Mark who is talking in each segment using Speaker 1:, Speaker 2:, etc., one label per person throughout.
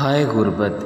Speaker 1: ہائے غربت!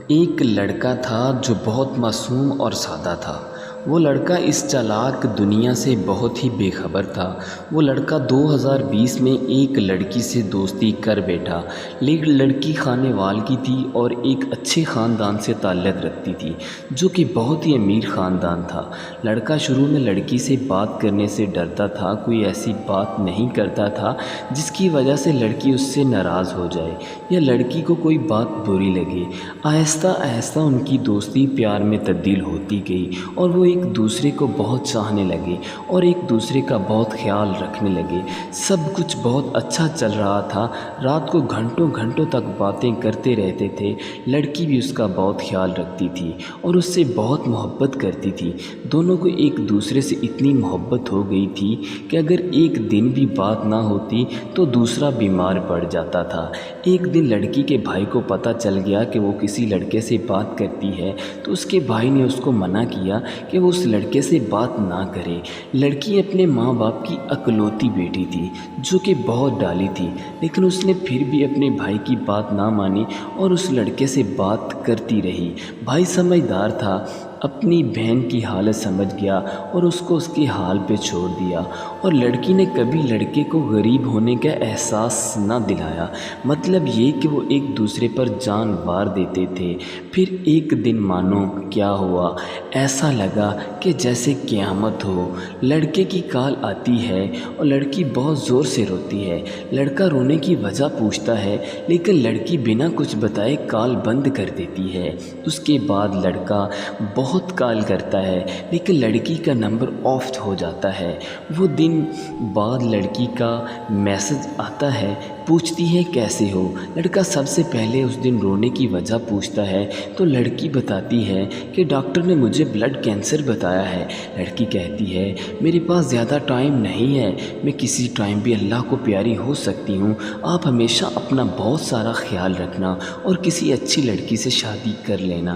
Speaker 1: ایک لڑکا تھا جو بہت معصوم اور سادہ تھا۔ وہ لڑکا اس چالاک دنیا سے بہت ہی بے خبر تھا۔ وہ لڑکا 2020 میں ایک لڑکی سے دوستی کر بیٹھا، لیکن لڑکی خانے وال کی تھی اور ایک اچھے خاندان سے تعلق رکھتی تھی جو کہ بہت ہی امیر خاندان تھا۔ لڑکا شروع میں لڑکی سے بات کرنے سے ڈرتا تھا، کوئی ایسی بات نہیں کرتا تھا جس کی وجہ سے لڑکی اس سے ناراض ہو جائے یا لڑکی کو کوئی بات بری لگے۔ آہستہ آہستہ ان کی دوستی پیار میں تبدیل ہوتی گئی اور وہ ایک دوسرے کو بہت چاہنے لگے اور ایک دوسرے کا بہت خیال رکھنے لگے۔ سب کچھ بہت اچھا چل رہا تھا۔ رات کو گھنٹوں گھنٹوں تک باتیں کرتے رہتے تھے۔ لڑکی بھی اس کا بہت خیال رکھتی تھی اور اس سے بہت محبت کرتی تھی۔ دونوں کو ایک دوسرے سے اتنی محبت ہو گئی تھی کہ اگر ایک دن بھی بات نہ ہوتی تو دوسرا بیمار پڑ جاتا تھا۔ ایک دن لڑکی کے بھائی کو پتہ چل گیا کہ وہ کسی لڑکے سے بات کرتی ہے تو اس کے بھائی نے اس کو منع کیا کہ وہ اس لڑکے سے بات نہ کرے۔ لڑکی اپنے ماں باپ کی اکلوتی بیٹی تھی جو کہ بہت ڈالی تھی، لیکن اس نے پھر بھی اپنے بھائی کی بات نہ مانی اور اس لڑکے سے بات کرتی رہی۔ بھائی سمجھدار تھا، اپنی بہن کی حالت سمجھ گیا اور اس کو اس کے حال پہ چھوڑ دیا، اور لڑکی نے کبھی لڑکے کو غریب ہونے کا احساس نہ دلایا۔ مطلب یہ کہ وہ ایک دوسرے پر جان وار دیتے تھے۔ پھر ایک دن مانو کیا ہوا، ایسا لگا کہ جیسے قیامت ہو۔ لڑکے کی کال آتی ہے اور لڑکی بہت زور سے روتی ہے۔ لڑکا رونے کی وجہ پوچھتا ہے لیکن لڑکی بنا کچھ بتائے کال بند کر دیتی ہے۔ اس کے بعد لڑکا بہت کال کرتا ہے لیکن لڑکی کا نمبر آف ہو جاتا ہے۔ وہ دن بعد لڑکی کا میسج آتا ہے، پوچھتی ہے کیسے ہو۔ لڑکا سب سے پہلے اس دن رونے کی وجہ پوچھتا ہے تو لڑکی بتاتی ہے کہ ڈاکٹر نے مجھے بلڈ کینسر بتایا ہے۔ لڑکی کہتی ہے میرے پاس زیادہ ٹائم نہیں ہے، میں کسی ٹائم بھی اللہ کو پیاری ہو سکتی ہوں۔ آپ ہمیشہ اپنا بہت سارا خیال رکھنا اور کسی اچھی لڑکی سے شادی کر لینا۔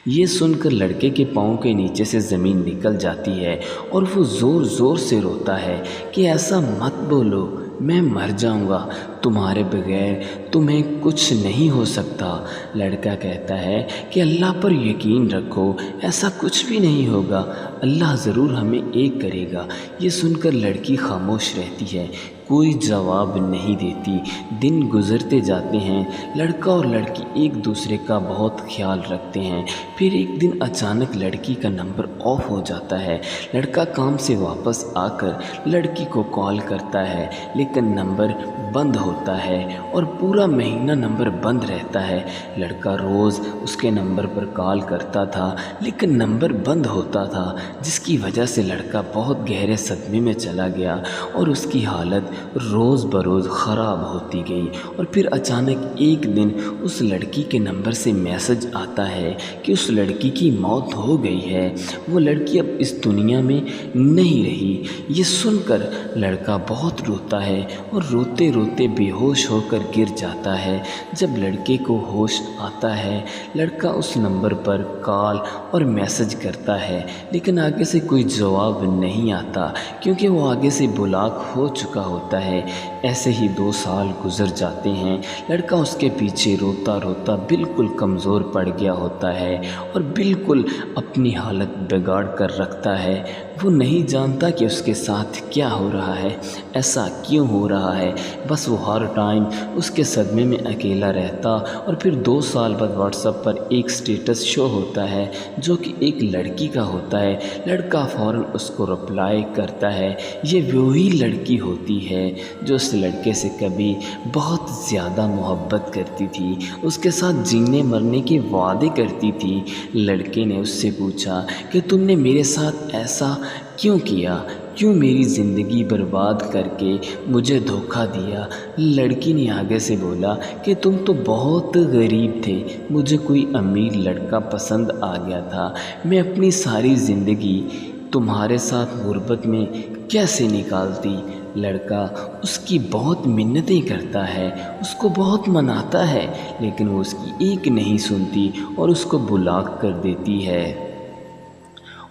Speaker 1: یہ سن کر لڑکے کے پاؤں کے نیچے سے زمین نکل جاتی ہے اور وہ زور زور سے روتا ہے کہ ایسا مت بولو، میں مر جاؤں گا، تمہارے بغیر تمہیں کچھ نہیں ہو سکتا۔ لڑکا کہتا ہے کہ اللہ پر یقین رکھو، ایسا کچھ بھی نہیں ہوگا، اللہ ضرور ہمیں ایک کرے گا۔ یہ سن کر لڑکی خاموش رہتی ہے، کوئی جواب نہیں دیتی۔ دن گزرتے جاتے ہیں، لڑکا اور لڑکی ایک دوسرے کا بہت خیال رکھتے ہیں۔ پھر ایک دن اچانک لڑکی کا نمبر آف ہو جاتا ہے۔ لڑکا کام سے واپس آ کر لڑکی کو کال کرتا ہے لیکن نمبر بند ہوتا ہے اور پورا مہینہ نمبر بند رہتا ہے۔ لڑکا روز اس کے نمبر پر کال کرتا تھا لیکن نمبر بند ہوتا تھا، جس کی وجہ سے لڑکا بہت گہرے صدمے میں چلا گیا اور اس کی حالت روز بروز خراب ہوتی گئی۔ اور پھر اچانک ایک دن اس لڑکی کے نمبر سے میسج آتا ہے کہ اس لڑکی کی موت ہو گئی ہے، وہ لڑکی اب اس دنیا میں نہیں رہی۔ یہ سن کر لڑکا بہت روتا ہے اور روتے روتے بے ہوش ہو کر گر جاتا ہے۔ جب لڑکے کو ہوش آتا ہے، لڑکا اس نمبر پر کال اور میسج کرتا ہے لیکن آگے سے کوئی جواب نہیں آتا کیونکہ وہ آگے سے بلاک ہو چکا ہوتا ہے۔ ایسے ہی 2 سال گزر جاتے ہیں۔ لڑکا اس کے پیچھے روتا روتا بالکل کمزور پڑ گیا ہوتا ہے اور بالکل اپنی حالت بگاڑ کر رکھتا ہے۔ وہ نہیں جانتا کہ اس کے ساتھ کیا ہو رہا ہے، ایسا کیوں ہو رہا ہے، بس وہ ہر ٹائم اس کے صدمے میں اکیلا رہتا۔ اور پھر 2 سال بعد واٹس ایپ پر ایک سٹیٹس شو ہوتا ہے جو کہ ایک لڑکی کا ہوتا ہے۔ لڑکا فوراً اس کو رپلائی کرتا ہے۔ یہ وہی لڑکی ہوتی ہے جو اس لڑکے سے کبھی بہت زیادہ محبت کرتی تھی، اس کے ساتھ جینے مرنے کے وعدے کرتی تھی۔ لڑکے نے اس سے پوچھا کہ تم نے میرے ساتھ ایسا کیوں کیا، کیوں میری زندگی برباد کر کے مجھے دھوکہ دیا؟ لڑکی نے آگے سے بولا کہ تم تو بہت غریب تھے، مجھے کوئی امیر لڑکا پسند آ گیا تھا، میں اپنی ساری زندگی تمہارے ساتھ غربت میں کیسے نکالتی؟ لڑکا اس کی بہت منتیں کرتا ہے، اس کو بہت مناتا ہے لیکن وہ اس کی ایک نہیں سنتی اور اس کو بلاک کر دیتی ہے۔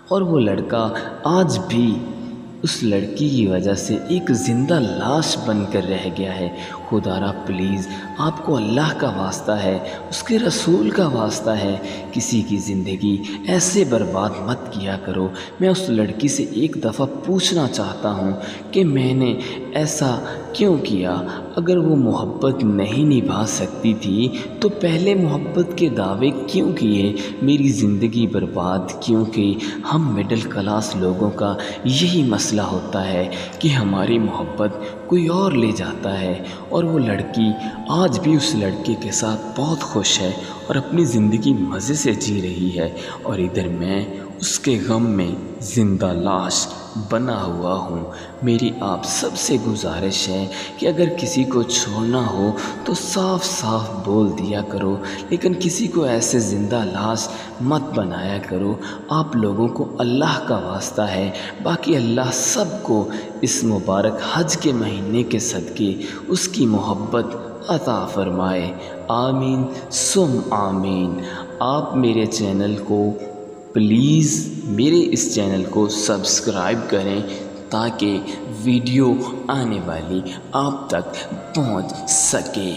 Speaker 1: اور وہ لڑکا آج بھی اس لڑکی کی وجہ سے ایک زندہ لاش بن کر رہ گیا ہے۔ خدارا پلیز آپ کو اللہ کا واسطہ ہے، اس کے رسول کا واسطہ ہے، کسی کی زندگی ایسے برباد مت کیا کرو۔ میں اس لڑکی سے ایک دفعہ پوچھنا چاہتا ہوں کہ میں نے ایسا کیوں کیا؟ اگر وہ محبت نہیں نبھا سکتی تھی تو پہلے محبت کے دعوے کیوں کیے؟ میری زندگی برباد کیوں کی؟ ہم مڈل کلاس لوگوں کا یہی مسئلہ ہوتا ہے کہ ہماری محبت کوئی اور لے جاتا ہے، اور وہ لڑکی آج بھی اس لڑکے کے ساتھ بہت خوش ہے اور اپنی زندگی مزے سے جی رہی ہے، اور ادھر میں اس کے غم میں زندہ لاش بنا ہوا ہوں۔ میری آپ سب سے گزارش ہے کہ اگر کسی کو چھوڑنا ہو تو صاف صاف بول دیا کرو، لیکن کسی کو ایسے زندہ لاش مت بنایا کرو۔ آپ لوگوں کو اللہ کا واسطہ ہے، باقی اللہ سب کو اس مبارک حج کے مہینے کے صدقے اس کی محبت عطا فرمائے۔ آمین ثم آمین۔ آپ میرے چینل کو پلیز میرے اس چینل کو سبسکرائب کریں تاکہ ویڈیو آنے والی آپ تک پہنچ سکے۔